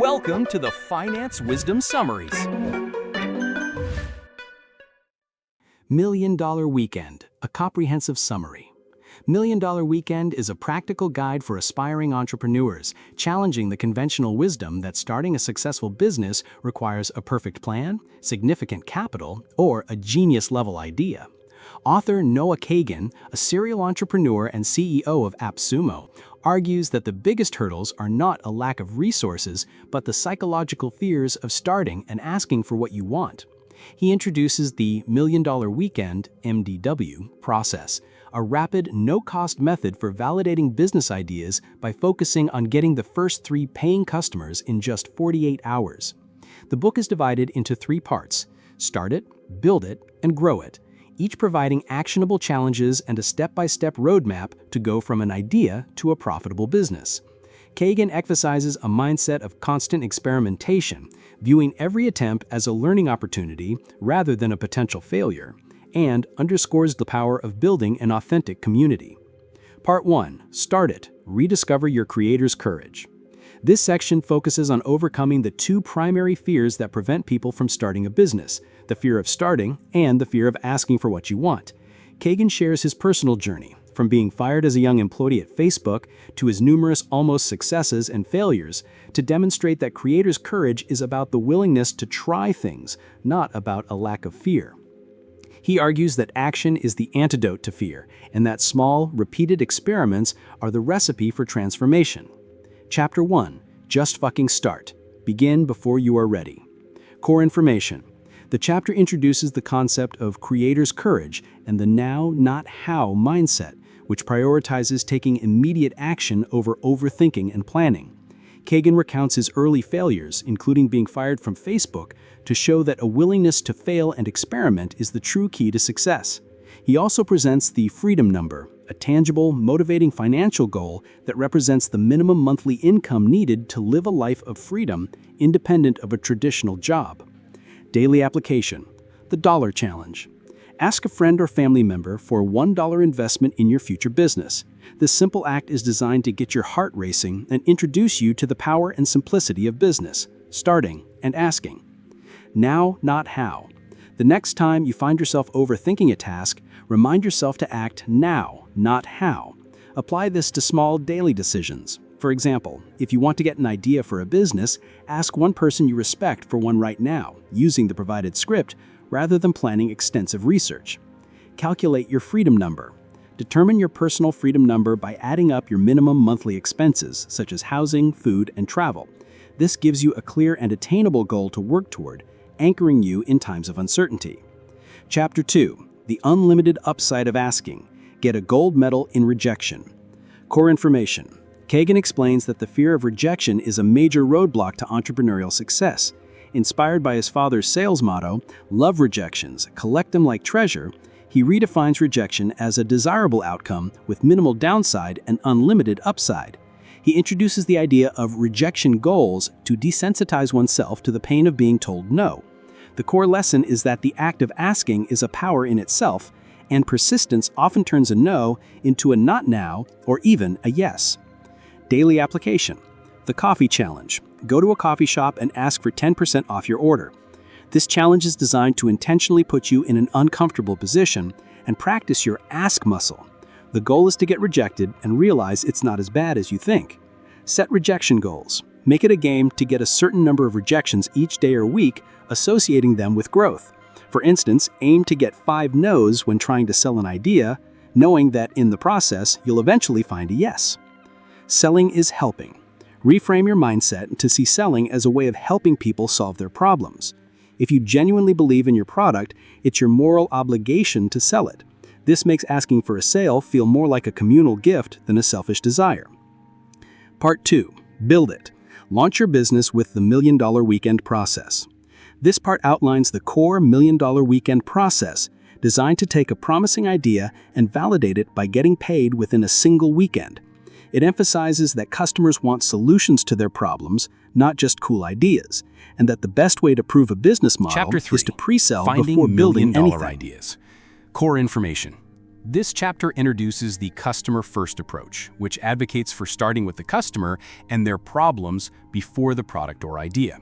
Welcome to the Finance Wisdom Summaries. $1 Million Weekend, a comprehensive summary. $1 Million Weekend is a practical guide for aspiring entrepreneurs, challenging the conventional wisdom that starting a successful business requires a perfect plan, significant capital, or a genius-level idea. Author Noah Kagan, a serial entrepreneur and CEO of AppSumo, argues that the biggest hurdles are not a lack of resources, but the psychological fears of starting and asking for what you want. He introduces the $1 Million Weekend (MDW) process, a rapid, no-cost method for validating business ideas by focusing on getting the first 3 paying customers in just 48 hours. The book is divided into 3 parts: Start It, Build It, and Grow It, each providing actionable challenges and a step-by-step roadmap to go from an idea to a profitable business. Kagan emphasizes a mindset of constant experimentation, viewing every attempt as a learning opportunity rather than a potential failure, and underscores the power of building an authentic community. Part 1. Start It. Rediscover your creator's courage. This section focuses on overcoming the 2 primary fears that prevent people from starting a business: the fear of starting and the fear of asking for what you want. Kagan shares his personal journey, from being fired as a young employee at Facebook to his numerous almost successes and failures, to demonstrate that creator's courage is about the willingness to try things, not about a lack of fear. He argues that action is the antidote to fear, and that small, repeated experiments are the recipe for transformation. Chapter 1. Just fucking start. Begin before you are ready. Core information. The chapter introduces the concept of creator's courage and the now, not how mindset, which prioritizes taking immediate action over overthinking and planning. Kagan recounts his early failures, including being fired from Facebook, to show that a willingness to fail and experiment is the true key to success. He also presents the freedom number, a tangible, motivating financial goal that represents the minimum monthly income needed to live a life of freedom, independent of a traditional job. Daily application. The Dollar Challenge. Ask a friend or family member for a $1 investment in your future business. This simple act is designed to get your heart racing and introduce you to the power and simplicity of business, starting and asking. Now, not how. The next time you find yourself overthinking a task, remind yourself to act now, not how. Apply this to small daily decisions. For example, if you want to get an idea for a business, ask one person you respect for one right now, using the provided script rather than planning extensive research. Calculate your freedom number. Determine your personal freedom number by adding up your minimum monthly expenses, such as housing, food, and travel. This gives you a clear and attainable goal to work toward, anchoring you in times of uncertainty. Chapter 2. The Unlimited Upside of Asking. Get a gold medal in rejection. Core information. Kagan explains that the fear of rejection is a major roadblock to entrepreneurial success. Inspired by his father's sales motto, "Love rejections, collect them like treasure," he redefines rejection as a desirable outcome with minimal downside and unlimited upside. He introduces the idea of rejection goals to desensitize oneself to the pain of being told no. The core lesson is that the act of asking is a power in itself, and persistence often turns a no into a not now or even a yes. Daily application. The Coffee Challenge. Go to a coffee shop and ask for 10% off your order. This challenge is designed to intentionally put you in an uncomfortable position and practice your ask muscle. The goal is to get rejected and realize it's not as bad as you think. Set rejection goals. Make it a game to get a certain number of rejections each day or week, associating them with growth. For instance, aim to get 5 no's when trying to sell an idea, knowing that in the process, you'll eventually find a yes. Selling is helping. Reframe your mindset to see selling as a way of helping people solve their problems. If you genuinely believe in your product, it's your moral obligation to sell it. This makes asking for a sale feel more like a communal gift than a selfish desire. Part 2. Build It. Launch your business with the $1 Million Weekend process. This part outlines the core $1 Million Weekend process, designed to take a promising idea and validate it by getting paid within a single weekend. It emphasizes that customers want solutions to their problems, not just cool ideas, and that the best way to prove a business model Chapter 3. is to pre-sell Finding before building million-dollar anything. ideas. Core information. This chapter introduces the customer-first approach, which advocates for starting with the customer and their problems before the product or idea.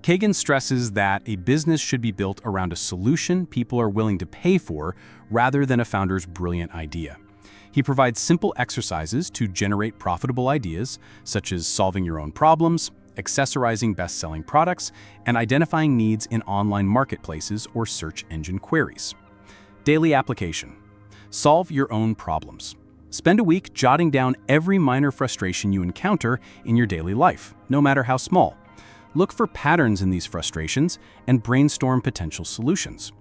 Kagan stresses that a business should be built around a solution people are willing to pay for rather than a founder's brilliant idea. He provides simple exercises to generate profitable ideas, such as solving your own problems, accessorizing best-selling products, and identifying needs in online marketplaces or search engine queries. Daily application. Solve your own problems. Spend a week jotting down every minor frustration you encounter in your daily life, no matter how small. Look for patterns in these frustrations and brainstorm potential solutions.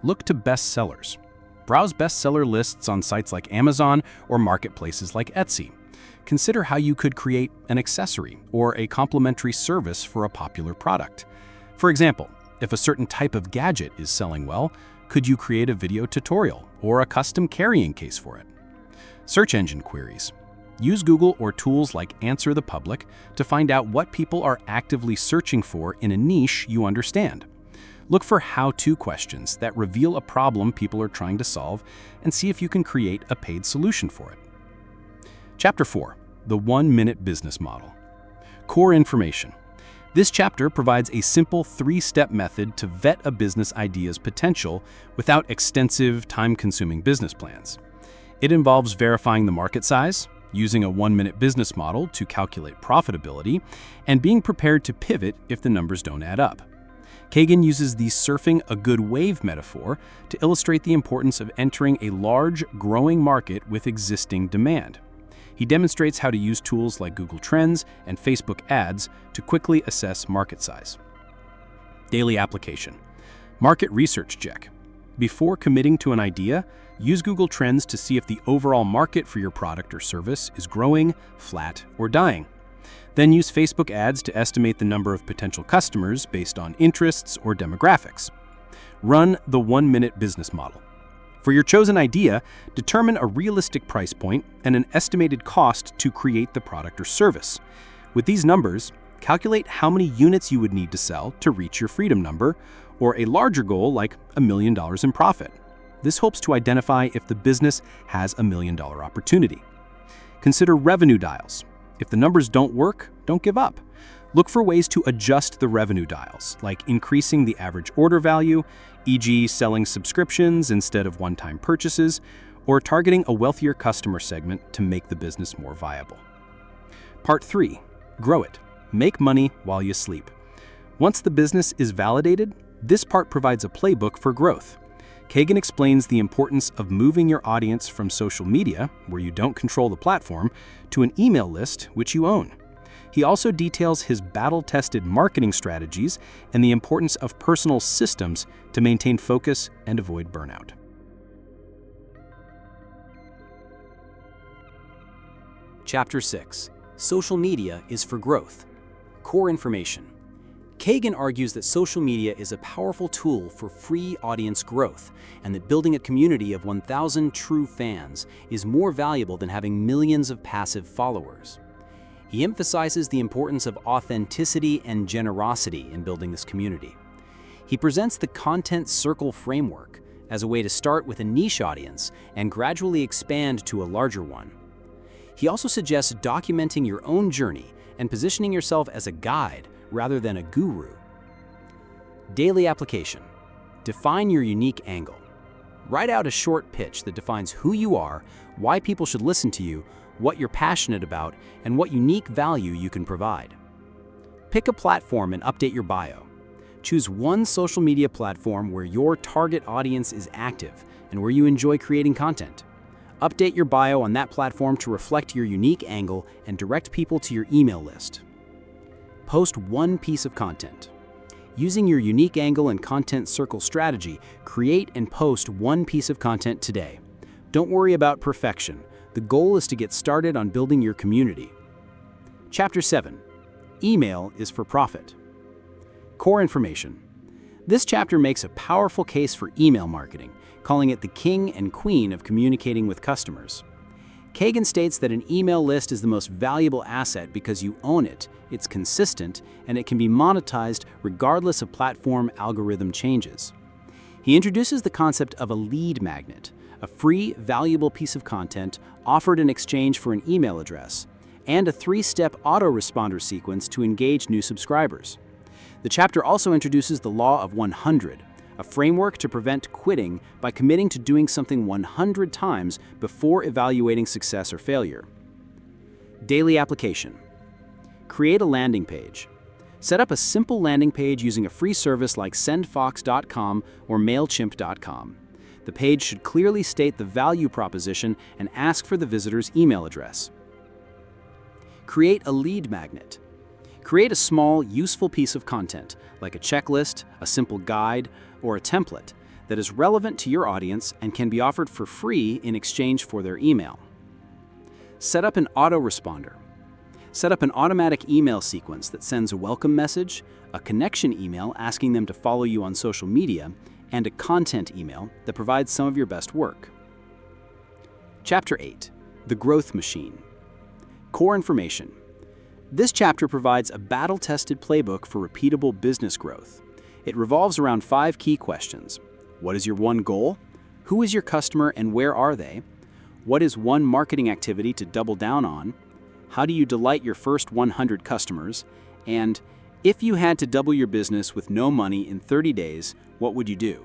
Look to bestsellers. Browse bestseller lists on sites like Amazon or marketplaces like Etsy. Consider how you could create an accessory or a complementary service for a popular product. For example, if a certain type of gadget is selling well, could you create a video tutorial or a custom carrying case for it? Search engine queries. Use Google or tools like Answer the Public to find out what people are actively searching for in a niche you understand. Look for how-to questions that reveal a problem people are trying to solve and see if you can create a paid solution for it. Chapter 4. The 1-Minute Business Model. Core information. This chapter provides a simple 3-step method to vet a business idea's potential without extensive, time-consuming business plans. It involves verifying the market size, using a 1-minute business model to calculate profitability, and being prepared to pivot if the numbers don't add up. Kagan uses the surfing a good wave metaphor to illustrate the importance of entering a large, growing market with existing demand. He demonstrates how to use tools like Google Trends and Facebook ads to quickly assess market size. Daily application. Market research check. Before committing to an idea, use Google Trends to see if the overall market for your product or service is growing, flat, or dying. Then use Facebook ads to estimate the number of potential customers based on interests or demographics. Run the 1-minute business model. For your chosen idea, determine a realistic price point and an estimated cost to create the product or service. With these numbers, calculate how many units you would need to sell to reach your freedom number, or a larger goal like $1 million in profit. This helps to identify if the business has a $1 million opportunity. Consider revenue dials. If the numbers don't work, don't give up. Look for ways to adjust the revenue dials, like increasing the average order value, e.g. selling subscriptions instead of one-time purchases, or targeting a wealthier customer segment to make the business more viable. Part 3. Grow it. Make money while you sleep. Once the business is validated, this part provides a playbook for growth. Kagan explains the importance of moving your audience from social media, where you don't control the platform, to an email list, which you own. He also details his battle-tested marketing strategies and the importance of personal systems to maintain focus and avoid burnout. Chapter 6. Social media is for growth. Core information. Kagan argues that social media is a powerful tool for free audience growth, and that building a community of 1,000 true fans is more valuable than having millions of passive followers. He emphasizes the importance of authenticity and generosity in building this community. He presents the content circle framework as a way to start with a niche audience and gradually expand to a larger one. He also suggests documenting your own journey and positioning yourself as a guide rather than a guru. Daily application. Define your unique angle. Write out a short pitch that defines who you are, why people should listen to you, what you're passionate about, and what unique value you can provide. Pick a platform and update your bio. Choose one social media platform where your target audience is active and where you enjoy creating content. Update your bio on that platform to reflect your unique angle and direct people to your email list. Post one piece of content. Using your unique angle and content circle strategy, create and post one piece of content today. Don't worry about perfection. The goal is to get started on building your community. Chapter 7. Email is for profit. Core information. This chapter makes a powerful case for email marketing, calling it the king and queen of communicating with customers. Kagan states that an email list is the most valuable asset because you own it, it's consistent, and it can be monetized regardless of platform algorithm changes. He introduces the concept of a lead magnet, a free, valuable piece of content offered in exchange for an email address, and a 3-step autoresponder sequence to engage new subscribers. The chapter also introduces the Law of 100, a framework to prevent quitting by committing to doing something 100 times before evaluating success or failure. Daily application. Create a landing page. Set up a simple landing page using a free service like sendfox.com or mailchimp.com. The page should clearly state the value proposition and ask for the visitor's email address. Create a lead magnet. Create a small, useful piece of content, like a checklist, a simple guide, or a template that is relevant to your audience and can be offered for free in exchange for their email. Set up an autoresponder. Set up an automatic email sequence that sends a welcome message, a connection email asking them to follow you on social media, and a content email that provides some of your best work. Chapter 8. The Growth Machine. Core information. This chapter provides a battle-tested playbook for repeatable business growth. It revolves around 5 key questions. What is your one goal? Who is your customer and where are they? What is one marketing activity to double down on? How do you delight your first 100 customers? And if you had to double your business with no money in 30 days, what would you do?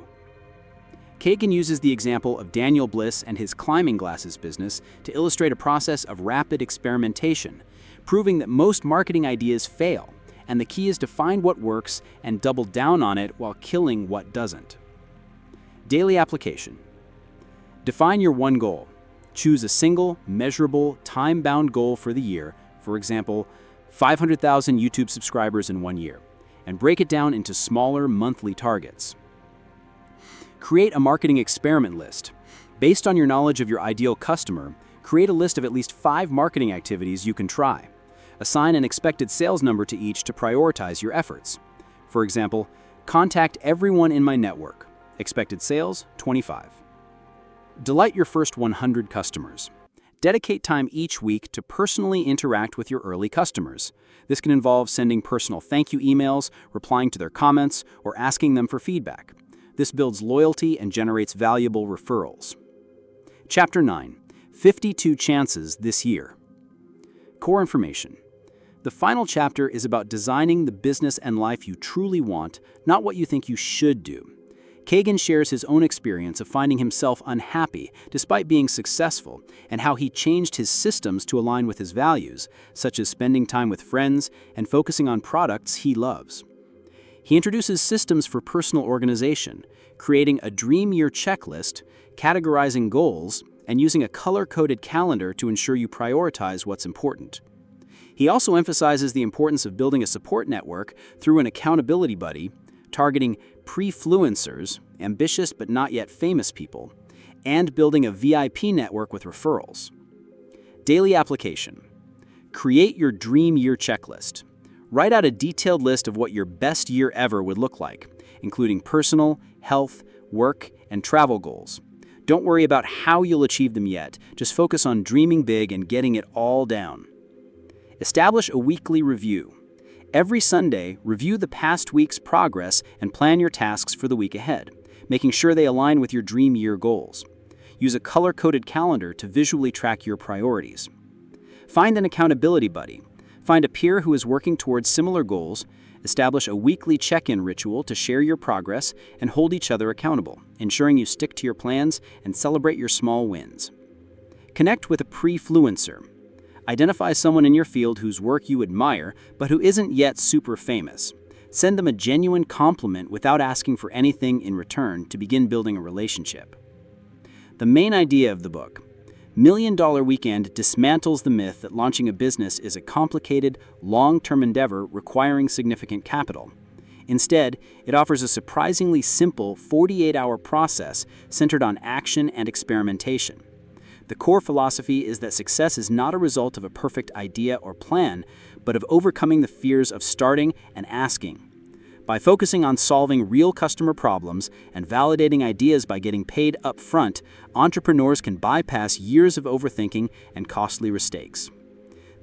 Kagan uses the example of Daniel Bliss and his climbing glasses business to illustrate a process of rapid experimentation, proving that most marketing ideas fail, and the key is to find what works and double down on it while killing what doesn't. Daily application. Define your one goal. Choose a single, measurable, time-bound goal for the year, for example, 500,000 YouTube subscribers in 1 year, and break it down into smaller monthly targets. Create a marketing experiment list. Based on your knowledge of your ideal customer, create a list of at least 5 marketing activities you can try. Assign an expected sales number to each to prioritize your efforts. For example, contact everyone in my network. Expected sales, 25. Delight your first 100 customers. Dedicate time each week to personally interact with your early customers. This can involve sending personal thank you emails, replying to their comments, or asking them for feedback. This builds loyalty and generates valuable referrals. Chapter 9. 52 chances this year. Core information. The final chapter is about designing the business and life you truly want, not what you think you should do. Kagan shares his own experience of finding himself unhappy despite being successful and how he changed his systems to align with his values, such as spending time with friends and focusing on products he loves. He introduces systems for personal organization, creating a dream year checklist, categorizing goals, and using a color-coded calendar to ensure you prioritize what's important. He also emphasizes the importance of building a support network through an accountability buddy, targeting pre-fluencers, ambitious but not yet famous people, and building a VIP network with referrals. Daily application. Create your dream year checklist. Write out a detailed list of what your best year ever would look like, including personal, health, work, and travel goals. Don't worry about how you'll achieve them yet, just focus on dreaming big and getting it all down. Establish a weekly review. Every Sunday, review the past week's progress and plan your tasks for the week ahead, making sure they align with your dream year goals. Use a color-coded calendar to visually track your priorities. Find an accountability buddy. Find a peer who is working towards similar goals. Establish a weekly check-in ritual to share your progress and hold each other accountable, ensuring you stick to your plans and celebrate your small wins. Connect with a pre-fluencer. Identify someone in your field whose work you admire, but who isn't yet super famous. Send them a genuine compliment without asking for anything in return to begin building a relationship. The main idea of the book. Million Dollar Weekend dismantles the myth that launching a business is a complicated, long-term endeavor requiring significant capital. Instead, it offers a surprisingly simple 48-hour process centered on action and experimentation. The core philosophy is that success is not a result of a perfect idea or plan, but of overcoming the fears of starting and asking. By focusing on solving real customer problems and validating ideas by getting paid up front, entrepreneurs can bypass years of overthinking and costly mistakes.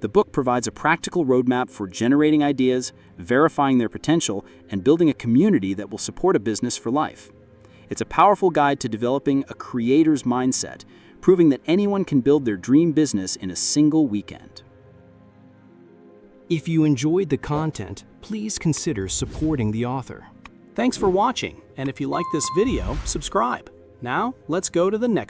The book provides a practical roadmap for generating ideas, verifying their potential, and building a community that will support a business for life. It's a powerful guide to developing a creator's mindset, proving that anyone can build their dream business in a single weekend. If you enjoyed the content, please consider supporting the author. Thanks for watching, and if you like this video, subscribe. Now, let's go to the next